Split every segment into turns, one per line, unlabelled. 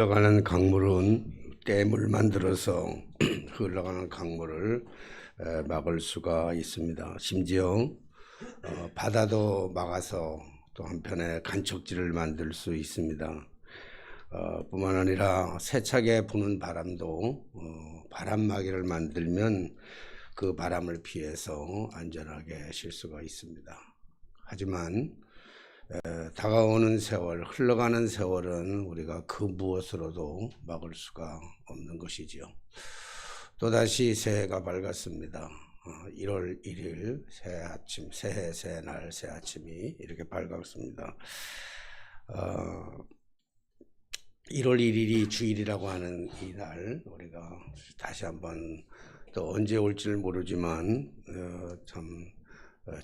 흘러가는 강물은 댐을 만들어서 흘러가는 강물을 막을 수가 있습니다. 심지어 바다도 막아서 또 한편에 간척지를 만들 수 있습니다. 뿐만 아니라 세차게 부는 바람도 바람막이를 만들면 그 바람을 피해서 안전하게 쉴 수가 있습니다. 하지만 다가오는 세월, 흘러가는 세월은 우리가 그 무엇으로도 막을 수가 없는 것이지요. 또다시 새해가 밝았습니다. 1월 1일 새 아침, 새해 새날 새 아침이 이렇게 밝았습니다. 1월 1일이 주일이라고 하는 이날 우리가 다시 한번 또 언제 올지를 모르지만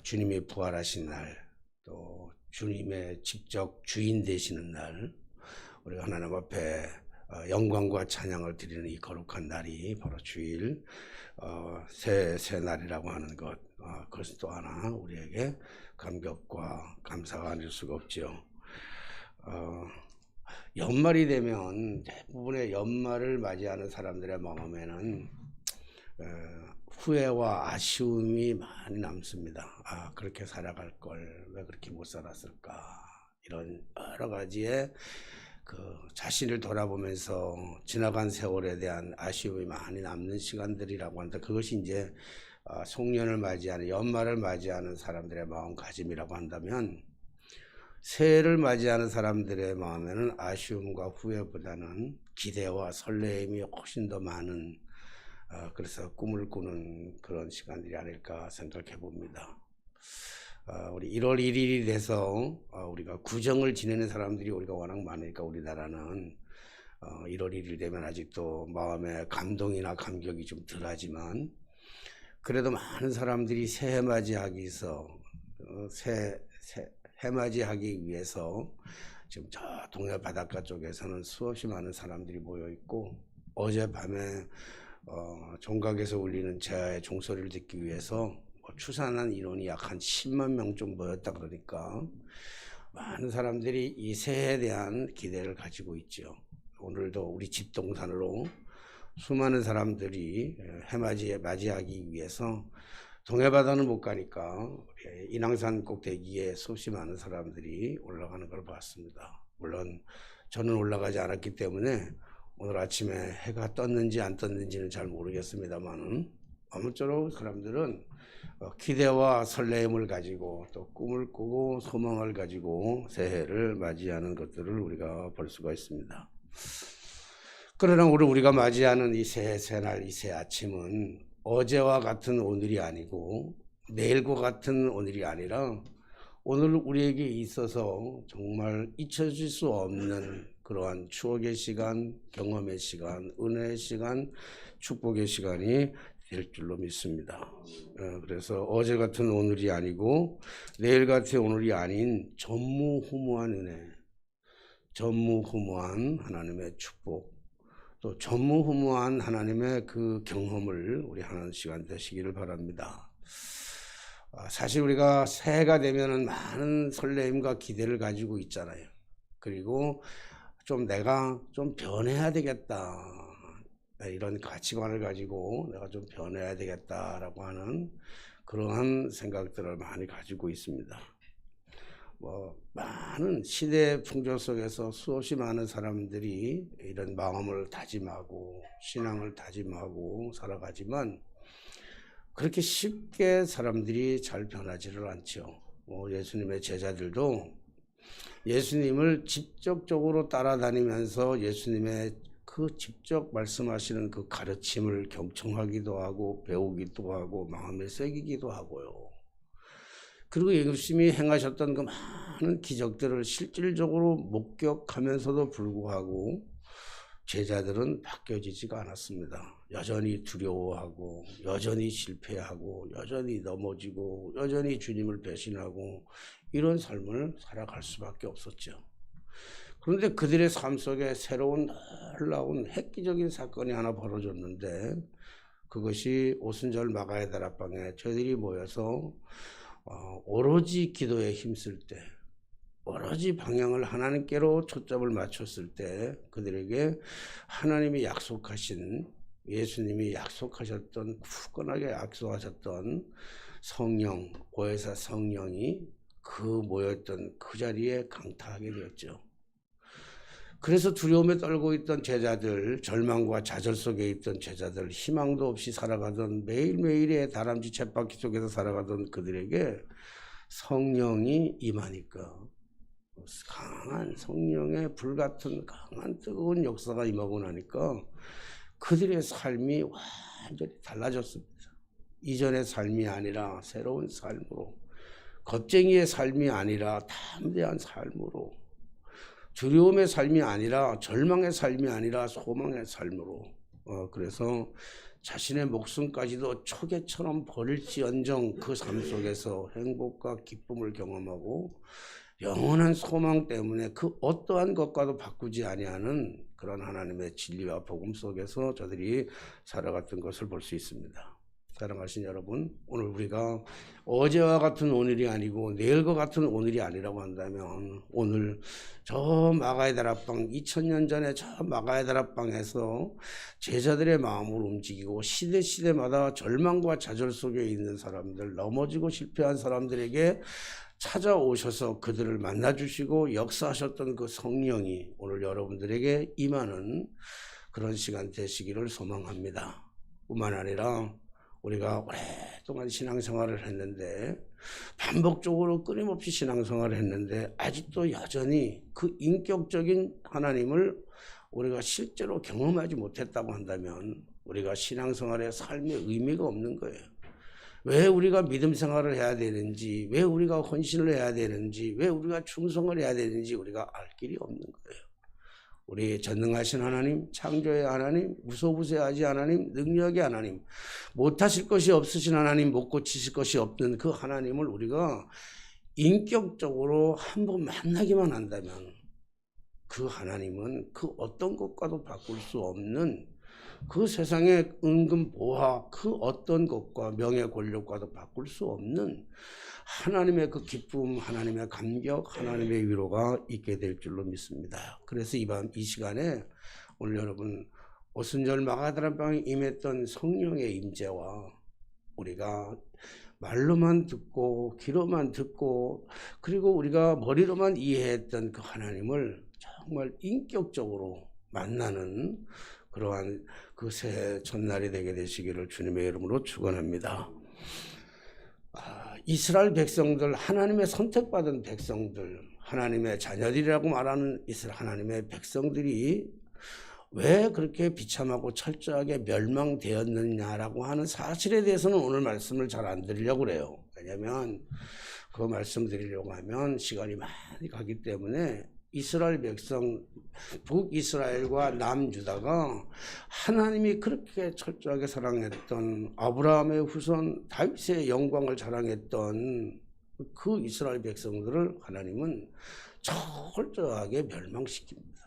주님이 부활하신 날, 또 주님의 직접 주인 되시는 날, 우리가 하나님 앞에 영광과 찬양을 드리는 이 거룩한 날이 바로 주일 새 날이라고 하는 것, 그것은 또 하나 우리에게 감격과 감사가 아닐 수가 없죠. 연말이 되면 대부분의 연말을 맞이하는 사람들의 마음에는 후회와 아쉬움이 많이 남습니다. 그렇게 살아갈 걸 왜 그렇게 못 살았을까, 이런 여러 가지의 자신을 돌아보면서 지나간 세월에 대한 아쉬움이 많이 남는 시간들이라고 하는데, 그것이 이제 송년을 맞이하는, 연말을 맞이하는 사람들의 마음가짐이라고 한다면, 새해를 맞이하는 사람들의 마음에는 아쉬움과 후회보다는 기대와 설레임이 훨씬 더 많은, 그래서 꿈을 꾸는 그런 시간들이 아닐까 생각해 봅니다. 우리 1월 1일이 돼서 우리가 구정을 지내는 사람들이 우리가 워낙 많으니까 우리나라는 1월 1일 되면 아직도 마음에 감동이나 감격이 좀 덜하지만, 그래도 많은 사람들이 새해 맞이하기 위해서 해맞이하기 위해서 지금 저 동해 바닷가 쪽에서는 수없이 많은 사람들이 모여 있고, 어젯밤에 종각에서 울리는 제아의 종소리를 듣기 위해서 추산한 인원이 약 한 10만 명 좀 모였다 그러니까 많은 사람들이 이 새해에 대한 기대를 가지고 있죠. 오늘도 우리 집동산으로 수많은 사람들이 해맞이에 맞이하기 위해서, 동해바다는 못 가니까 인왕산 꼭대기에 수없이 많은 사람들이 올라가는 걸 봤습니다. 물론 저는 올라가지 않았기 때문에 오늘 아침에 해가 떴는지 안 떴는지는 잘 모르겠습니다만, 아무쪼록 사람들은 기대와 설레임을 가지고 또 꿈을 꾸고 소망을 가지고 새해를 맞이하는 것들을 우리가 볼 수가 있습니다. 그러나 우리가 맞이하는 이 새해 새날, 이 새 아침은 어제와 같은 오늘이 아니고 내일과 같은 오늘이 아니라 오늘 우리에게 있어서 정말 잊혀질 수 없는 그러한 추억의 시간, 경험의 시간, 은혜의 시간, 축복의 시간이 될 줄로 믿습니다. 그래서 어제 같은 오늘이 아니고 내일 같은 오늘이 아닌 전무후무한 은혜, 전무후무한 하나님의 축복, 또 전무후무한 하나님의 그 경험을 우리 하는 시간 되시기를 바랍니다. 사실 우리가 새해가 되면은 많은 설레임과 기대를 가지고 있잖아요. 그리고 내가 좀 변해야 되겠다, 이런 가치관을 가지고 내가 좀 변해야 되겠다라고 하는 그러한 생각들을 많이 가지고 있습니다. 많은 시대 풍조 속에서 수없이 많은 사람들이 이런 마음을 다짐하고 신앙을 다짐하고 살아가지만 그렇게 쉽게 사람들이 잘 변하지를 않죠. 예수님의 제자들도 예수님을 직접적으로 따라다니면서 예수님의 그 직접 말씀하시는 그 가르침을 경청하기도 하고 배우기도 하고 마음에 새기기도 하고요. 그리고 예수님이 행하셨던 그 많은 기적들을 실질적으로 목격하면서도 불구하고 제자들은 바뀌어지지가 않았습니다. 여전히 두려워하고 여전히 실패하고 여전히 넘어지고 여전히 주님을 배신하고 이런 삶을 살아갈 수밖에 없었죠. 그런데 그들의 삶 속에 새로운 놀라운 획기적인 사건이 하나 벌어졌는데, 그것이 오순절 마가의 다락방에 저희들이 모여서 오로지 기도에 힘쓸 때, 오로지 방향을 하나님께로 초점을 맞췄을 때 그들에게 하나님이 약속하신, 예수님이 약속하셨던, 굳건하게 약속하셨던 성령, 보혜사 성령이 그 모였던 그 자리에 강타하게 되었죠. 그래서 두려움에 떨고 있던 제자들, 절망과 좌절 속에 있던 제자들, 희망도 없이 살아가던, 매일매일의 다람쥐 쳇바퀴 속에서 살아가던 그들에게 성령이 임하니까, 강한 성령의 불같은 강한 뜨거운 역사가 임하고 나니까 그들의 삶이 완전히 달라졌습니다. 이전의 삶이 아니라 새로운 삶으로, 겁쟁이의 삶이 아니라 담대한 삶으로, 두려움의 삶이 아니라, 절망의 삶이 아니라 소망의 삶으로, 그래서 자신의 목숨까지도 초계처럼 버릴지언정 그 삶 속에서 행복과 기쁨을 경험하고 영원한 소망 때문에 그 어떠한 것과도 바꾸지 아니하는 그런 하나님의 진리와 복음 속에서 저들이 살아갔던 것을 볼 수 있습니다. 사랑하신 여러분, 오늘 우리가 어제와 같은 오늘이 아니고 내일과 같은 오늘이 아니라고 한다면, 오늘 저 마가의 다락방, 2000년 전에 저 마가의 다락방에서 제자들의 마음을 움직이고 시대마다 절망과 좌절 속에 있는 사람들, 넘어지고 실패한 사람들에게 찾아오셔서 그들을 만나주시고 역사하셨던 그 성령이 오늘 여러분들에게 임하는 그런 시간 되시기를 소망합니다. 뿐만 아니라 우리가 오랫동안 신앙생활을 했는데, 반복적으로 끊임없이 신앙생활을 했는데 아직도 여전히 그 인격적인 하나님을 우리가 실제로 경험하지 못했다고 한다면 우리가 신앙생활의 삶의 의미가 없는 거예요. 왜 우리가 믿음 생활을 해야 되는지, 왜 우리가 헌신을 해야 되는지, 왜 우리가 충성을 해야 되는지 우리가 알 길이 없는 거예요. 우리 전능하신 하나님, 창조의 하나님, 무소부재하지 하나님, 능력의 하나님, 못하실 것이 없으신 하나님, 못 고치실 것이 없는 그 하나님을 우리가 인격적으로 한번 만나기만 한다면 그 하나님은 그 어떤 것과도 바꿀 수 없는, 그 세상의 은근 보화, 그 어떤 것과 명예 권력과도 바꿀 수 없는 하나님의 그 기쁨, 하나님의 감격, 하나님의 위로가 있게 될 줄로 믿습니다. 그래서 이 시간에 오늘 여러분, 오순절 마가다락방에 임했던 성령의 임재와 우리가 말로만 듣고 귀로만 듣고 그리고 우리가 머리로만 이해했던 그 하나님을 정말 인격적으로 만나는 그러한 그 새해 첫날이 되게 되시기를 주님의 이름으로 축원합니다. 이스라엘 백성들, 하나님의 선택받은 백성들, 하나님의 자녀들이라고 말하는 이스라엘 하나님의 백성들이 왜 그렇게 비참하고 철저하게 멸망되었느냐라고 하는 사실에 대해서는 오늘 말씀을 잘 안 드리려고 그래요. 왜냐하면 그 말씀 드리려고 하면 시간이 많이 가기 때문에 이스라엘 백성, 북이스라엘과 남유다가 하나님이 그렇게 철저하게 사랑했던 아브라함의 후손 다윗의 영광을 자랑했던 그 이스라엘 백성들을 하나님은 철저하게 멸망시킵니다.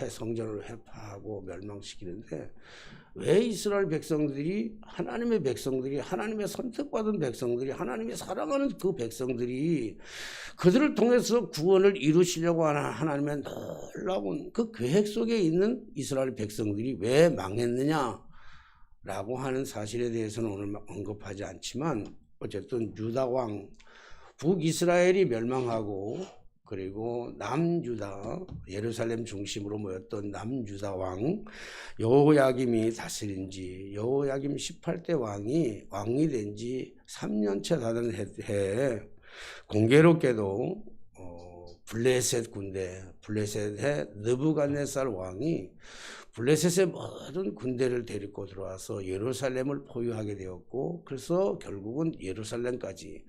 성전을 회파하고 멸망시키는데, 왜 이스라엘 백성들이, 하나님의 백성들이, 하나님의 선택받은 백성들이, 하나님이 사랑하는 그 백성들이 그들을 통해서 구원을 이루시려고 하는 하나님의 놀라운 그 계획 속에 있는 이스라엘 백성들이 왜 망했느냐라고 하는 사실에 대해서는 오늘 언급하지 않지만, 어쨌든 유다왕, 북이스라엘이 멸망하고 그리고 남유다, 예루살렘 중심으로 모였던 남유다 왕 여호야김이 다스린 지, 여호야김 18대 왕이 된 지 3년째 다된 해에 공교롭게도 블레셋 군대, 블레셋의 느부갓네살 왕이 블레셋의 모든 군대를 데리고 들어와서 예루살렘을 포위하게 되었고, 그래서 결국은 예루살렘까지,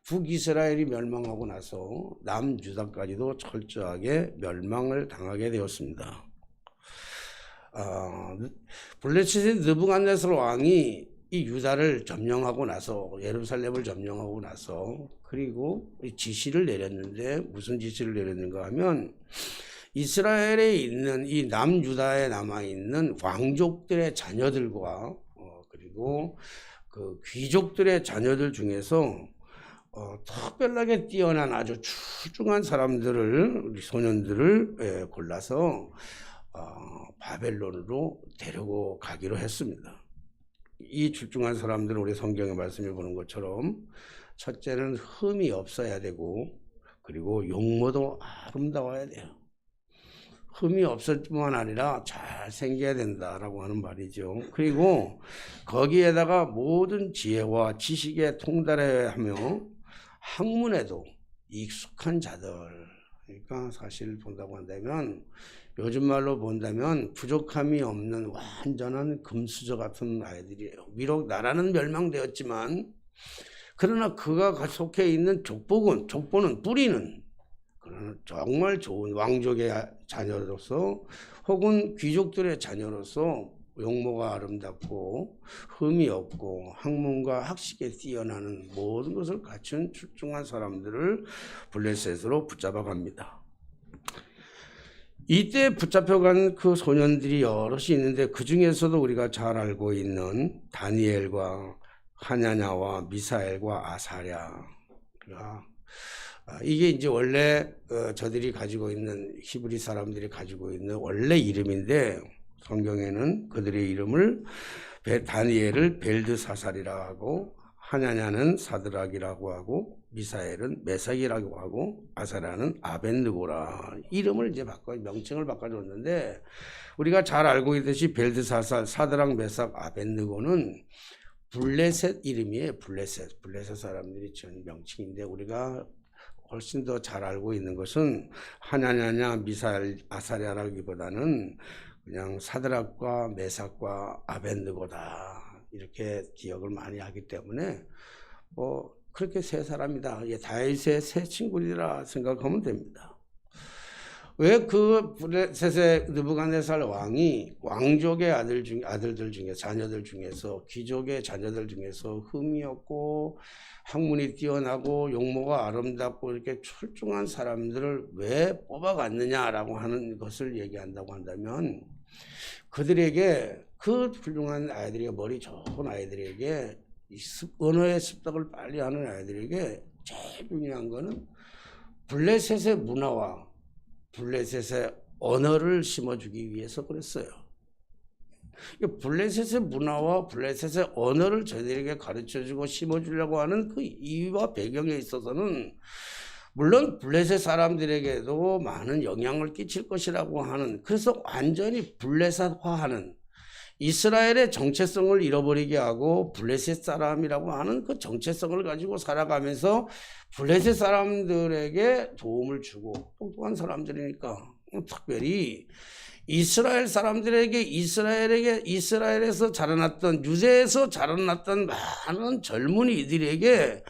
북이스라엘이 멸망하고 나서 남유다까지도 철저하게 멸망을 당하게 되었습니다. 블레셋의 느부갓네살 왕이 이 유다를 점령하고 나서, 예루살렘을 점령하고 나서 그리고 지시를 내렸는데, 무슨 지시를 내렸는가 하면 이스라엘에 있는 이 남유다에 남아있는 왕족들의 자녀들과 그리고 그 귀족들의 자녀들 중에서 특별하게 뛰어난 아주 출중한 사람들을, 우리 소년들을 골라서 바벨론으로 데리고 가기로 했습니다. 이 출중한 사람들은 우리 성경의 말씀을 보는 것처럼 첫째는 흠이 없어야 되고, 그리고 용모도 아름다워야 돼요. 흠이 없을 뿐만 아니라 잘생겨야 된다라고 하는 말이죠. 그리고 거기에다가 모든 지혜와 지식에 통달해야 하며 학문에도 익숙한 자들. 그러니까 사실 본다고 한다면, 요즘 말로 본다면 부족함이 없는 완전한 금수저 같은 아이들이에요. 비록 나라는 멸망되었지만, 그러나 그가 속해 있는 족보는 뿌리는, 그러나 정말 좋은 왕족의 자녀로서 혹은 귀족들의 자녀로서 용모가 아름답고 흠이 없고 학문과 학식에 뛰어나는 모든 것을 갖춘 출중한 사람들을 블레셋으로 붙잡아 갑니다. 이때 붙잡혀간 그 소년들이 여럿이 있는데, 그 중에서도 우리가 잘 알고 있는 다니엘과 하냐냐와 미사엘과 아사랴, 이게 이제 원래 저들이 가지고 있는, 히브리 사람들이 가지고 있는 원래 이름인데, 성경에는 그들의 이름을 다니엘을 벨드사살이라고 하고, 하냐냐는 사드락이라고 하고, 미사엘은 메삭이라고 하고, 아사랴는 아벳느고라, 이름을 이제 명칭을 바꿔줬는데, 우리가 잘 알고 있듯이 벨드사살, 사드락, 메삭, 아벳느고는 블레셋 이름이에요. 블레셋 사람들이 지은 명칭인데, 우리가 훨씬 더 잘 알고 있는 것은 하냐냐냐 미사엘 아사랴라기보다는 그냥 사드락과 메삭과 아벳느고다, 이렇게 기억을 많이 하기 때문에 그렇게 세 사람이다, 다윗의 세 친구들이라 생각하면 됩니다. 왜 그 블레셋의 느부갓네살 왕이 왕족의 아들들 중에, 자녀들 중에서, 귀족의 자녀들 중에서 흠이 없고 학문이 뛰어나고 용모가 아름답고 이렇게 출중한 사람들을 왜 뽑아갔느냐라고 하는 것을 얘기한다고 한다면, 그들에게, 그 훌륭한 아이들에게, 머리 좋은 아이들에게, 언어의 습득을 빨리 하는 아이들에게 제일 중요한 거는 블레셋의 문화와 블레셋의 언어를 심어주기 위해서 그랬어요. 블레셋의 문화와 블레셋의 언어를 저희들에게 가르쳐주고 심어주려고 하는 그 이유와 배경에 있어서는, 물론 블레셋 사람들에게도 많은 영향을 끼칠 것이라고 하는, 그래서 완전히 블레셋화하는, 이스라엘의 정체성을 잃어버리게 하고 블레셋 사람이라고 하는 그 정체성을 가지고 살아가면서 블레셋 사람들에게 도움을 주고, 똑똑한 사람들이니까 특별히 이스라엘 사람들에게, 이스라엘에서 자라났던, 유대에서 자라났던 많은 젊은이들에게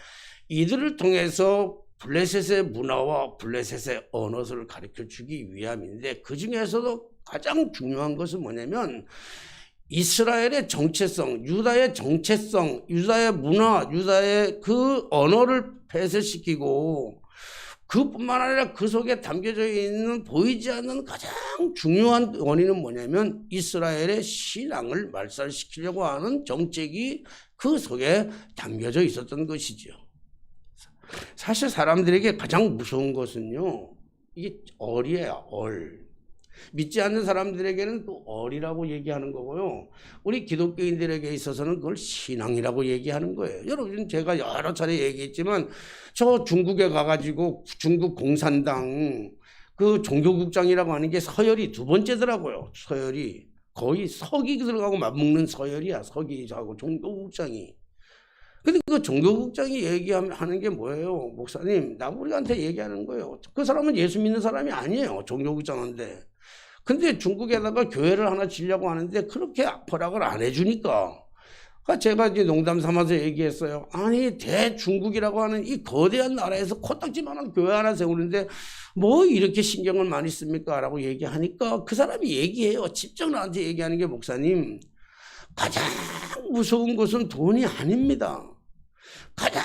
이들을 통해서 블레셋의 문화와 블레셋의 언어를 가르쳐 주기 위함인데, 그 중에서도 가장 중요한 것은 뭐냐면 이스라엘의 정체성, 유다의 정체성, 유다의 문화, 유다의 그 언어를 폐쇄시키고, 그뿐만 아니라 그 속에 담겨져 있는 보이지 않는 가장 중요한 원인은 뭐냐면 이스라엘의 신앙을 말살시키려고 하는 정책이 그 속에 담겨져 있었던 것이죠. 사실 사람들에게 가장 무서운 것은요, 이게 얼이에요. 믿지 않는 사람들에게는 또 얼이라고 얘기하는 거고요, 우리 기독교인들에게 있어서는 그걸 신앙이라고 얘기하는 거예요. 여러분, 제가 여러 차례 얘기했지만 저 중국에 가가지고 중국 공산당 그 종교국장이라고 하는 게 서열이 두 번째더라고요. 서열이 거의 서기 들어가고 맞먹는 서열이야. 서기하고 종교국장이. 근데 그 종교국장이 얘기하는 게 뭐예요? 목사님, 우리한테 얘기하는 거예요. 그 사람은 예수 믿는 사람이 아니에요. 종교국장인데. 근데 중국에다가 교회를 하나 지려고 하는데 그렇게 허락을 안 해주니까, 제가 이제 농담 삼아서 얘기했어요. 아니, 대중국이라고 하는 이 거대한 나라에서 코딱지만한 교회 하나 세우는데 뭐 이렇게 신경을 많이 씁니까? 라고 얘기하니까 그 사람이 얘기해요. 직접 나한테 얘기하는 게, 목사님, 가장 무서운 것은 돈이 아닙니다. 가장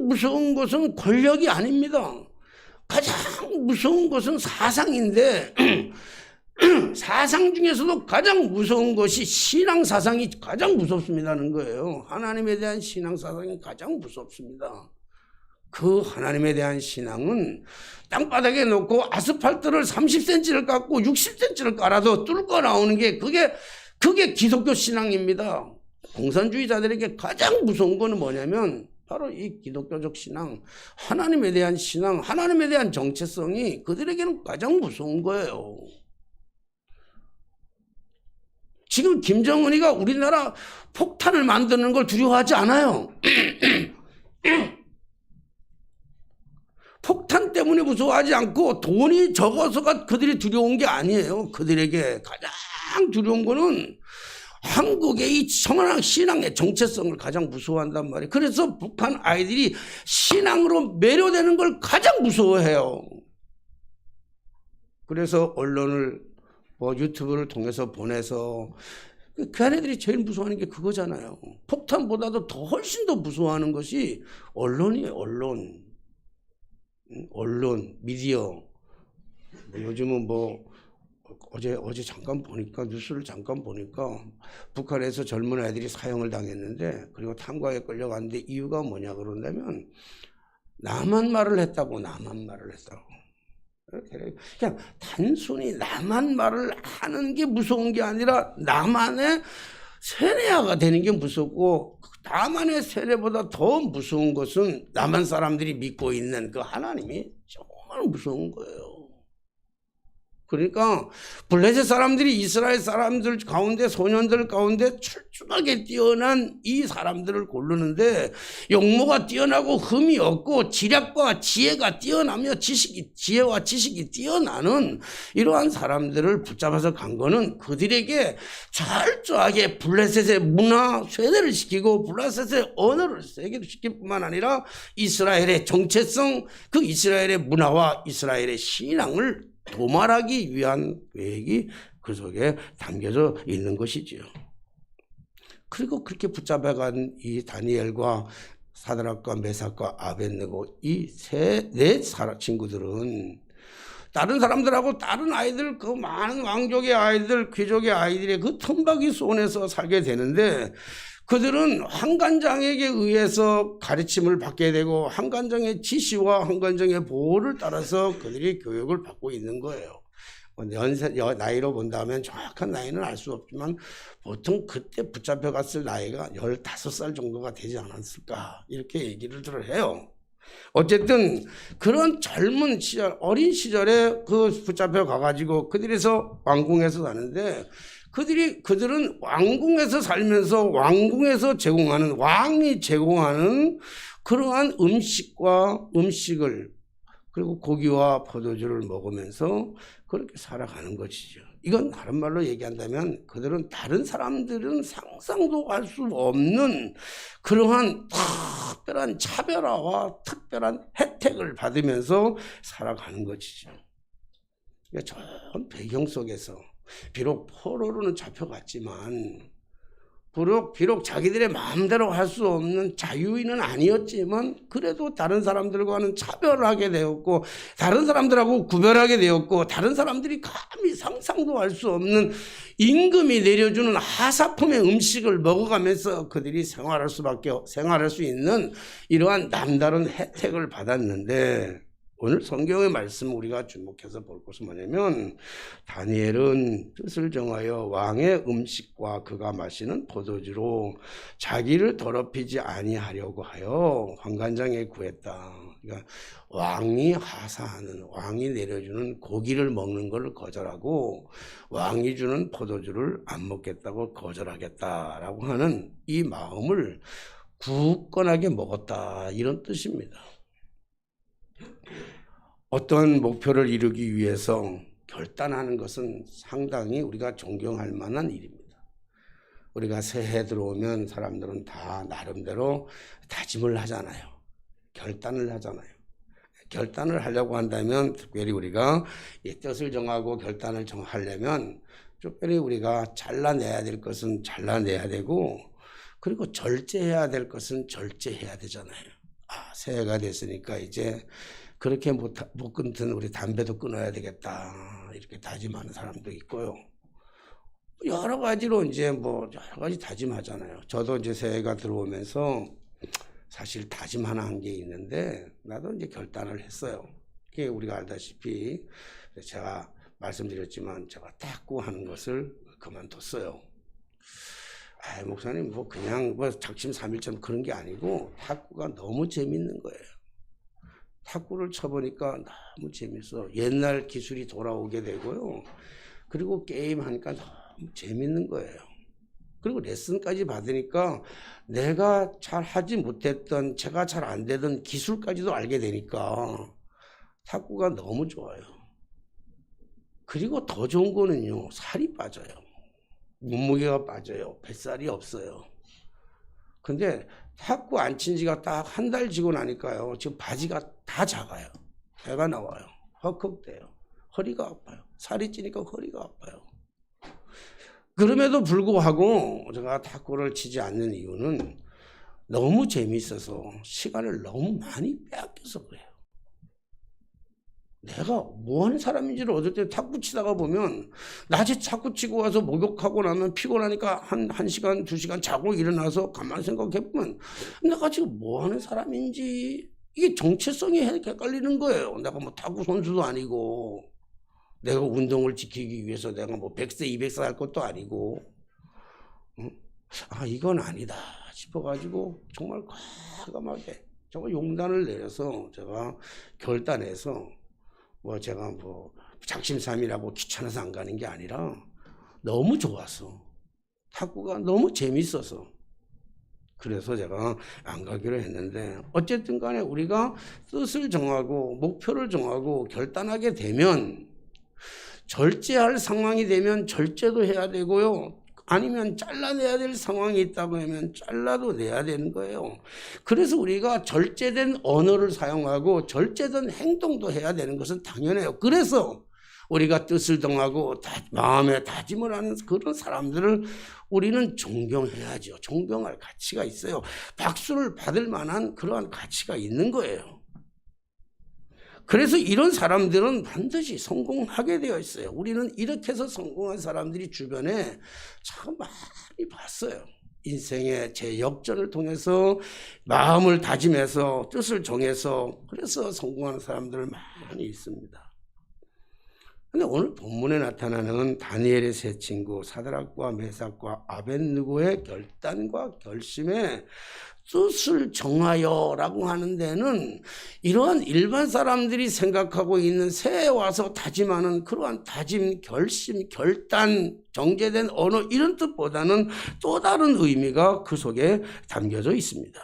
무서운 것은 권력이 아닙니다. 가장 무서운 것은 사상인데 사상 중에서도 가장 무서운 것이 신앙사상이 가장 무섭습니다는 거예요. 하나님에 대한 신앙사상이 가장 무섭습니다. 그 하나님에 대한 신앙은 땅바닥에 놓고 아스팔트를 30cm를 깎고 60cm를 깔아도 뚫고 나오는 게 그게 기독교 신앙입니다. 공산주의자들에게 가장 무서운 거는 뭐냐면 바로 이 기독교적 신앙, 하나님에 대한 신앙, 하나님에 대한 정체성이 그들에게는 가장 무서운 거예요. 지금 김정은이가 우리나라 폭탄을 만드는 걸 두려워하지 않아요. 폭탄 때문에 무서워하지 않고 돈이 적어서가 그들이 두려운 게 아니에요. 그들에게 가장 두려운 거는 한국의 이 청원학 신앙의 정체성을 가장 무서워한단 말이에요. 그래서 북한 아이들이 신앙으로 매료되는 걸 가장 무서워해요. 그래서 언론을 유튜브를 통해서 보내서 그 애들이 제일 무서워하는 게 그거잖아요. 폭탄보다도 더 훨씬 더 무서워하는 것이 언론이에요. 언론, 미디어. 요즘은 어제 잠깐 보니까, 뉴스를 잠깐 보니까 북한에서 젊은 아이들이 사형을 당했는데, 그리고 탄광에 끌려갔는데 이유가 뭐냐 그런다면 남한 말을 했다고. 그냥 단순히 남한 말을 하는 게 무서운 게 아니라 남한의 세뇌화가 되는 게 무섭고, 남한의 세뇌보다 더 무서운 것은 남한 사람들이 믿고 있는 그 하나님이 정말 무서운 거예요. 그러니까 블레셋 사람들이 이스라엘 사람들 가운데, 소년들 가운데 출중하게 뛰어난 이 사람들을 고르는데, 용모가 뛰어나고 흠이 없고 지략과 지혜가 뛰어나며 지혜와 지식이 뛰어나는 이러한 사람들을 붙잡아서 간 거는 그들에게 철저하게 블레셋의 문화 쇠뇌를 시키고 블레셋의 언어를 세계를 시킬 뿐만 아니라 이스라엘의 정체성, 그 이스라엘의 문화와 이스라엘의 신앙을 도말하기 위한 계획이 그 속에 담겨져 있는 것이지요. 그리고 그렇게 붙잡아간 이 다니엘과 사드락과 메삭과 아벳느고 이 네 친구들은 다른 사람들하고 다른 아이들, 그 많은 왕족의 아이들, 귀족의 아이들의 그 틈바귀 손에서 살게 되는데, 그들은 한간장에게 의해서 가르침을 받게 되고 한간장의 지시와 한간장의 보호를 따라서 그들이 교육을 받고 있는 거예요. 나이로 본다면 정확한 나이는 알 수 없지만 보통 그때 붙잡혀갔을 나이가 15살 정도가 되지 않았을까, 이렇게 얘기를 해요. 어쨌든 그런 젊은 시절, 어린 시절에 그 붙잡혀 가가지고 그들에서 왕궁에서 사는데, 그들은 왕궁에서 살면서 왕궁에서 왕이 제공하는 그러한 음식을, 그리고 고기와 포도주를 먹으면서 그렇게 살아가는 것이죠. 이건 다른 말로 얘기한다면 그들은 다른 사람들은 상상도 할 수 없는 그러한 특별한 차별화와 특별한 혜택을 받으면서 살아가는 것이죠. 저 배경 속에서 비록 포로로는 잡혀갔지만, 비록 자기들의 마음대로 할 수 없는 자유인은 아니었지만, 그래도 다른 사람들과는 차별하게 되었고, 다른 사람들하고 구별하게 되었고, 다른 사람들이 감히 상상도 할 수 없는 임금이 내려주는 하사품의 음식을 먹어가면서 그들이 생활할 수 있는 이러한 남다른 혜택을 받았는데, 오늘 성경의 말씀 우리가 주목해서 볼 것은 뭐냐면, 다니엘은 뜻을 정하여 왕의 음식과 그가 마시는 포도주로 자기를 더럽히지 아니하려고 하여 환관장에 구했다. 그러니까 왕이 하사하는, 왕이 내려주는 고기를 먹는 걸 거절하고 왕이 주는 포도주를 안 먹겠다고 거절하겠다라고 하는 이 마음을 굳건하게 먹었다, 이런 뜻입니다. 어떤 목표를 이루기 위해서 결단하는 것은 상당히 우리가 존경할 만한 일입니다. 우리가 새해 들어오면 사람들은 다 나름대로 다짐을 하잖아요. 결단을 하잖아요. 결단을 하려고 한다면 특별히 우리가 이 뜻을 정하고 결단을 하려면 특별히 우리가 잘라내야 될 것은 잘라내야 되고, 그리고 절제해야 될 것은 절제해야 되잖아요. 새해가 됐으니까 이제 그렇게 못 끊든 우리 담배도 끊어야 되겠다, 이렇게 다짐하는 사람도 있고요. 여러 가지로 이제 여러 가지 다짐하잖아요. 저도 이제 새해가 들어오면서 사실 다짐 하나 한 게 있는데 나도 이제 결단을 했어요. 이게 우리가 알다시피 제가 말씀드렸지만 제가 탁구 하는 것을 그만뒀어요. 아, 목사님 뭐 그냥 뭐 작심삼일처럼 그런 게 아니고 탁구가 너무 재밌는 거예요. 탁구를 쳐보니까 너무 재밌어. 옛날 기술이 돌아오게 되고요. 그리고 게임 하니까 너무 재밌는 거예요. 그리고 레슨까지 받으니까 내가 잘 하지 못했던, 제가 잘 안 되던 기술까지도 알게 되니까 탁구가 너무 좋아요. 그리고 더 좋은 거는요, 살이 빠져요. 몸무게가 빠져요. 뱃살이 없어요. 근데 탁구 안 친 지가 딱 한 달 지고 나니까요, 지금 바지가 다 작아요. 배가 나와요. 헉헉대요. 허리가 아파요. 살이 찌니까 허리가 아파요. 그럼에도 불구하고 제가 탁구를 치지 않는 이유는 너무 재미있어서 시간을 너무 많이 빼앗겨서 그래요. 내가 뭐 하는 사람인지를 어떨 때 탁구 치다가 보면 낮에 탁구 치고 와서 목욕하고 나면 피곤하니까 한 시간, 2시간 자고 일어나서 가만히 생각해 보면 내가 지금 뭐 하는 사람인지 이게 정체성이 헷갈리는 거예요. 내가 뭐 탁구 선수도 아니고 내가 운동을 지키기 위해서 내가 뭐 100세, 200세 할 것도 아니고 아 이건 아니다 싶어가지고 정말 과감하게 정말 용단을 내려서 제가 결단해서 뭐 제가 뭐 작심삼일하고 귀찮아서 안 가는 게 아니라 너무 좋아서 탁구가 너무 재밌어서 그래서 제가 안 가기로 했는데 어쨌든 간에 우리가 뜻을 정하고 목표를 정하고 결단하게 되면 절제할 상황이 되면 절제도 해야 되고요. 아니면 잘라내야 될 상황이 있다고 하면 잘라도 내야 되는 거예요. 그래서 우리가 절제된 언어를 사용하고 절제된 행동도 해야 되는 것은 당연해요. 그래서 우리가 뜻을 정하고 마음에 다짐을 하는 그런 사람들을 우리는 존경해야죠. 존경할 가치가 있어요. 박수를 받을 만한 그러한 가치가 있는 거예요. 그래서 이런 사람들은 반드시 성공하게 되어 있어요. 우리는 이렇게 해서 성공한 사람들이 주변에 참 많이 봤어요. 인생의 제 역전을 통해서 마음을 다짐해서 뜻을 정해서 그래서 성공하는 사람들 많이 있습니다. 근데 오늘 본문에 나타나는 다니엘의 세 친구 사드락과 메삭과 아벳느고의 결단과 결심에 뜻을 정하여라고 하는 데는 이러한 일반 사람들이 생각하고 있는 새해 와서 다짐하는 그러한 다짐, 결심, 결단, 정제된 언어 이런 뜻보다는 또 다른 의미가 그 속에 담겨져 있습니다.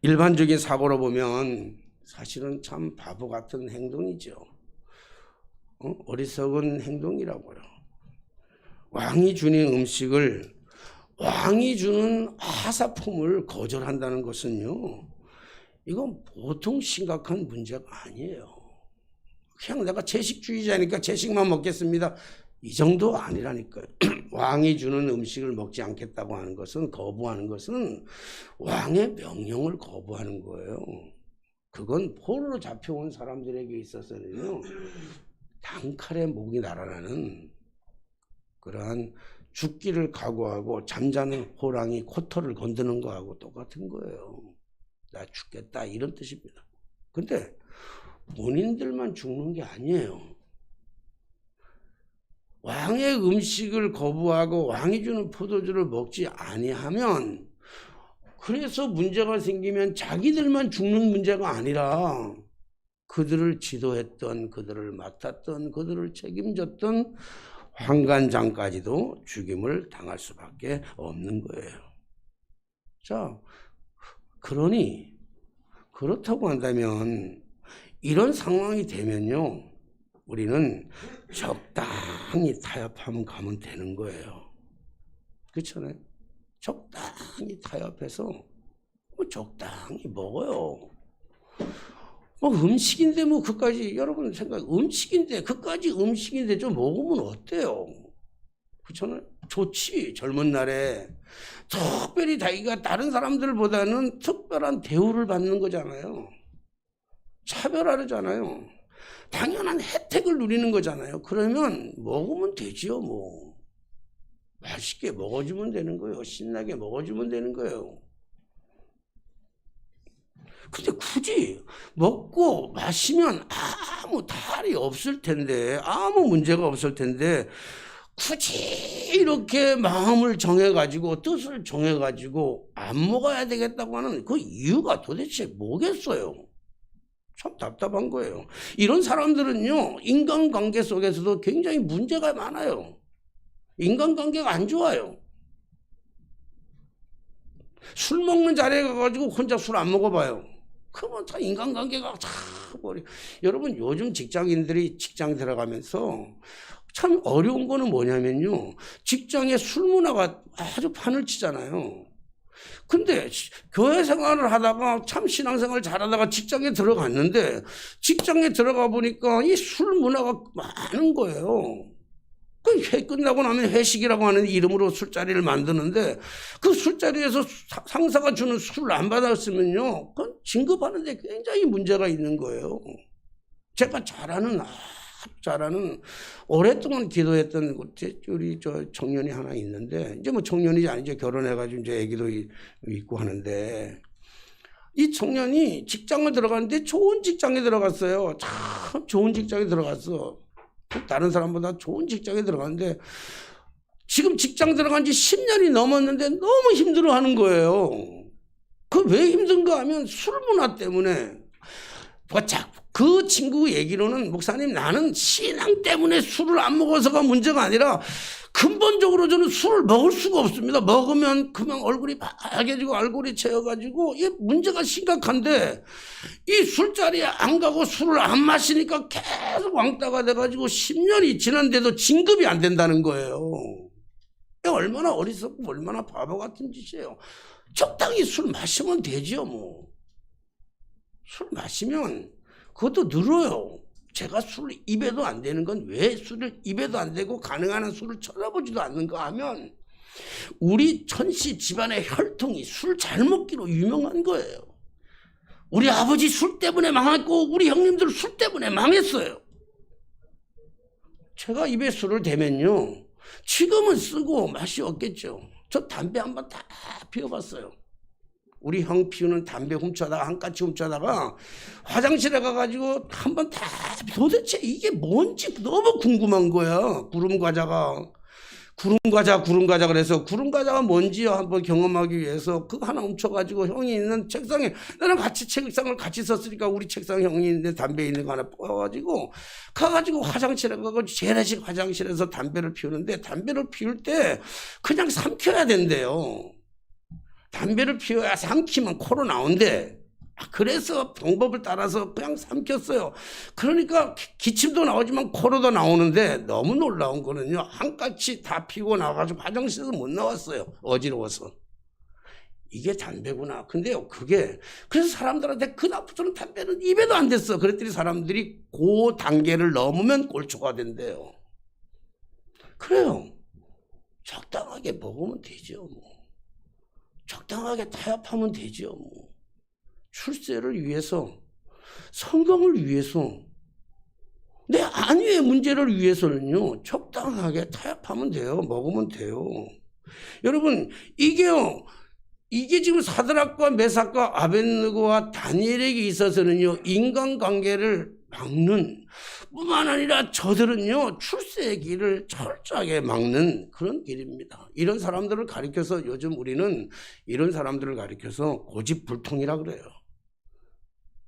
일반적인 사고로 보면 사실은 참 바보 같은 행동이죠. 어리석은 행동이라고요. 왕이 주는 음식을 왕이 주는 하사품을 거절한다는 것은요, 이건 보통 심각한 문제가 아니에요. 그냥 내가 채식주의자니까 채식만 먹겠습니다. 이 정도 아니라니까요. 왕이 주는 음식을 먹지 않겠다고 하는 것은, 거부하는 것은 왕의 명령을 거부하는 거예요. 그건 포로로 잡혀온 사람들에게 있어서는요, 단칼에 목이 날아나는 그러한 죽기를 각오하고 잠자는 호랑이 코털을 건드는 거하고 똑같은 거예요. 나 죽겠다 이런 뜻입니다. 근데 본인들만 죽는 게 아니에요. 왕의 음식을 거부하고 왕이 주는 포도주를 먹지 아니하면 그래서 문제가 생기면 자기들만 죽는 문제가 아니라 그들을 지도했던, 그들을 맡았던, 그들을 책임졌던 환관장까지도 죽임을 당할 수밖에 없는 거예요. 자, 그러니 그렇다고 한다면 이런 상황이 되면요, 우리는 적당히 타협하면 가면 되는 거예요. 그렇잖아요. 적당히 타협해서 뭐 적당히 먹어요. 뭐 음식인데 뭐 그까지 여러분 생각 음식인데 그까지 음식인데 좀 먹으면 어때요? 그렇잖아요. 좋지. 젊은 날에 특별히 자기가 다른 사람들보다는 특별한 대우를 받는 거잖아요. 차별하잖아요. 당연한 혜택을 누리는 거잖아요. 그러면 먹으면 되지요, 뭐. 맛있게 먹어주면 되는 거예요. 신나게 먹어주면 되는 거예요. 근데 굳이 먹고 마시면 아무 탈이 없을 텐데, 아무 문제가 없을 텐데, 굳이 이렇게 마음을 정해가지고, 뜻을 정해가지고, 안 먹어야 되겠다고 하는 그 이유가 도대체 뭐겠어요? 참 답답한 거예요. 이런 사람들은요, 인간관계 속에서도 굉장히 문제가 많아요. 인간관계가 안 좋아요. 술 먹는 자리에 가가지고 혼자 술 안 먹어봐요. 그러면 다 인간관계가 참 여러분 요즘 직장인들이 직장 들어가면서 참 어려운 거는 뭐냐면요. 직장의 술 문화가 아주 판을 치잖아요. 근데 교회 생활을 하다가 참 신앙생활 잘하다가 직장에 들어갔는데 직장에 들어가 보니까 이 술 문화가 많은 거예요. 그 회 끝나고 나면 회식이라고 하는 이름으로 술자리를 만드는데 그 술자리에서 상사가 주는 술을 안 받았으면요. 그건 진급하는데 굉장히 문제가 있는 거예요. 제가 잘하는 오랫동안 기도했던 우리 저 청년이 하나 있는데 이제 뭐 청년이 아니죠. 결혼해가지고 이제 아기도 있고 하는데 이 청년이 직장을 들어갔는데 좋은 직장에 들어갔어요. 참 좋은 직장에 들어갔어. 다른 사람보다 좋은 직장에 들어갔는데 지금 직장 들어간 지 10년이 넘었는데 너무 힘들어하는 거예요. 그 왜 힘든가 하면 술 문화 때문에. 그 친구 얘기로는 목사님 나는 신앙 때문에 술을 안 먹어서가 문제가 아니라 근본적으로 저는 술을 먹을 수가 없습니다. 먹으면 그만 얼굴이 빨개지고 얼굴이 채여가지고 이게 문제가 심각한데 이 술자리에 안 가고 술을 안 마시니까 계속 왕따가 돼가지고 10년이 지났는데도 진급이 안 된다는 거예요. 얼마나 어리석고 얼마나 바보 같은 짓이에요. 적당히 술 마시면 되죠 뭐. 술 마시면 그것도 늘어요. 제가 술 입에도 안 되는 건 왜 술을 입에도 안 되고 가능한 한 술을 쳐다보지도 않는가 하면 우리 천씨 집안의 혈통이 술 잘 먹기로 유명한 거예요. 우리 아버지 술 때문에 망했고 우리 형님들 술 때문에 망했어요. 제가 입에 술을 대면요. 지금은 쓰고 맛이 없겠죠. 저 담배 한번 다 피워봤어요. 우리 형 피우는 담배 훔쳐다가 한까치 훔쳐다가 화장실에 가가지고 한번 다 도대체 이게 뭔지 너무 궁금한 거야. 구름과자 그래서 구름과자가 뭔지 한번 경험하기 위해서 그거 하나 훔쳐가지고 형이 있는 책상에 나랑 같이 책상을 같이 썼으니까 우리 책상 형이 있는데 담배 있는 거 하나 뽑아가지고 가가지고 화장실에 가가지고 재래식 화장실에서 담배를 피우는데 담배를 피울 때 그냥 삼켜야 된대요. 담배를 피워야 삼키면 코로 나온대. 그래서 방법을 따라서 그냥 삼켰어요. 그러니까 기침도 나오지만 코로도 나오는데 너무 놀라운 거는요. 한까치 다 피고 나와가지고 화장실에서 못 나왔어요. 어지러워서. 이게 담배구나. 근데요, 그래서 사람들한테 그다음부터는 담배는 입에도 안 됐어. 그랬더니 사람들이 그 단계를 넘으면 꼴초가 된대요. 그래요. 적당하게 먹으면 되죠, 뭐. 적당하게 타협하면 되죠. 뭐. 출세를 위해서, 성공을 위해서, 내 안위의 문제를 위해서는요. 적당하게 타협하면 돼요. 먹으면 돼요. 여러분 이게 지금 사드락과 메삭과 아벳느고와 다니엘에게 있어서는요. 인간관계를 막는 뿐만 아니라 저들은요 출세의 길을 철저하게 막는 그런 길입니다. 이런 사람들을 가리켜서 요즘 우리는 이런 사람들을 가리켜서 고집불통이라 그래요.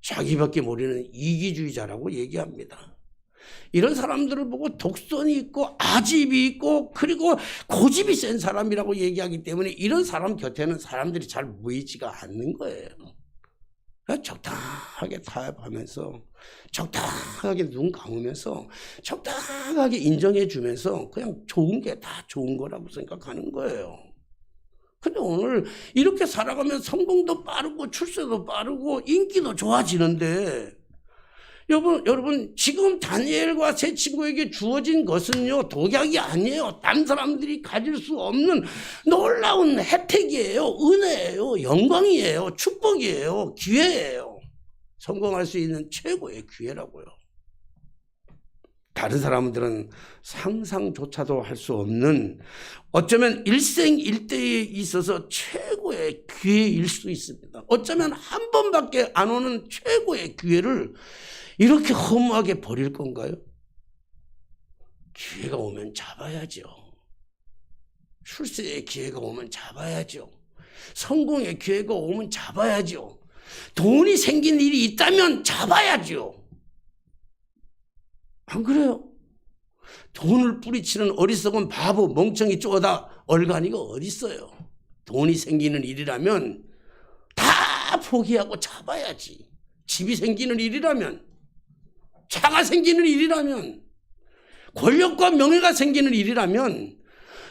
자기밖에 모르는 이기주의자라고 얘기합니다. 이런 사람들을 보고 독선이 있고 아집이 있고 그리고 고집이 센 사람이라고 얘기하기 때문에 이런 사람 곁에는 사람들이 잘 모이지가 않는 거예요. 적당하게 타협하면서 적당하게 눈 감으면서 적당하게 인정해 주면서 그냥 좋은 게 다 좋은 거라고 생각하는 거예요. 근데 오늘 이렇게 살아가면 성공도 빠르고 출세도 빠르고 인기도 좋아지는데 여러분 지금 다니엘과 세 친구에게 주어진 것은요 독약이 아니에요. 다른 사람들이 가질 수 없는 놀라운 혜택이에요. 은혜예요. 영광이에요. 축복이에요. 기회예요. 성공할 수 있는 최고의 기회라고요. 다른 사람들은 상상조차도 할 수 없는 어쩌면 일생일대에 있어서 최고의 기회일 수 있습니다. 어쩌면 한 번밖에 안 오는 최고의 기회를 이렇게 허무하게 버릴 건가요? 기회가 오면 잡아야죠. 출세의 기회가 오면 잡아야죠. 성공의 기회가 오면 잡아야죠. 돈이 생긴 일이 있다면 잡아야죠. 안 그래요? 돈을 뿌리치는 어리석은 바보 멍청이 쪼다 얼간이가 어디 있어요? 돈이 생기는 일이라면 다 포기하고 잡아야지. 집이 생기는 일이라면, 차가 생기는 일이라면, 권력과 명예가 생기는 일이라면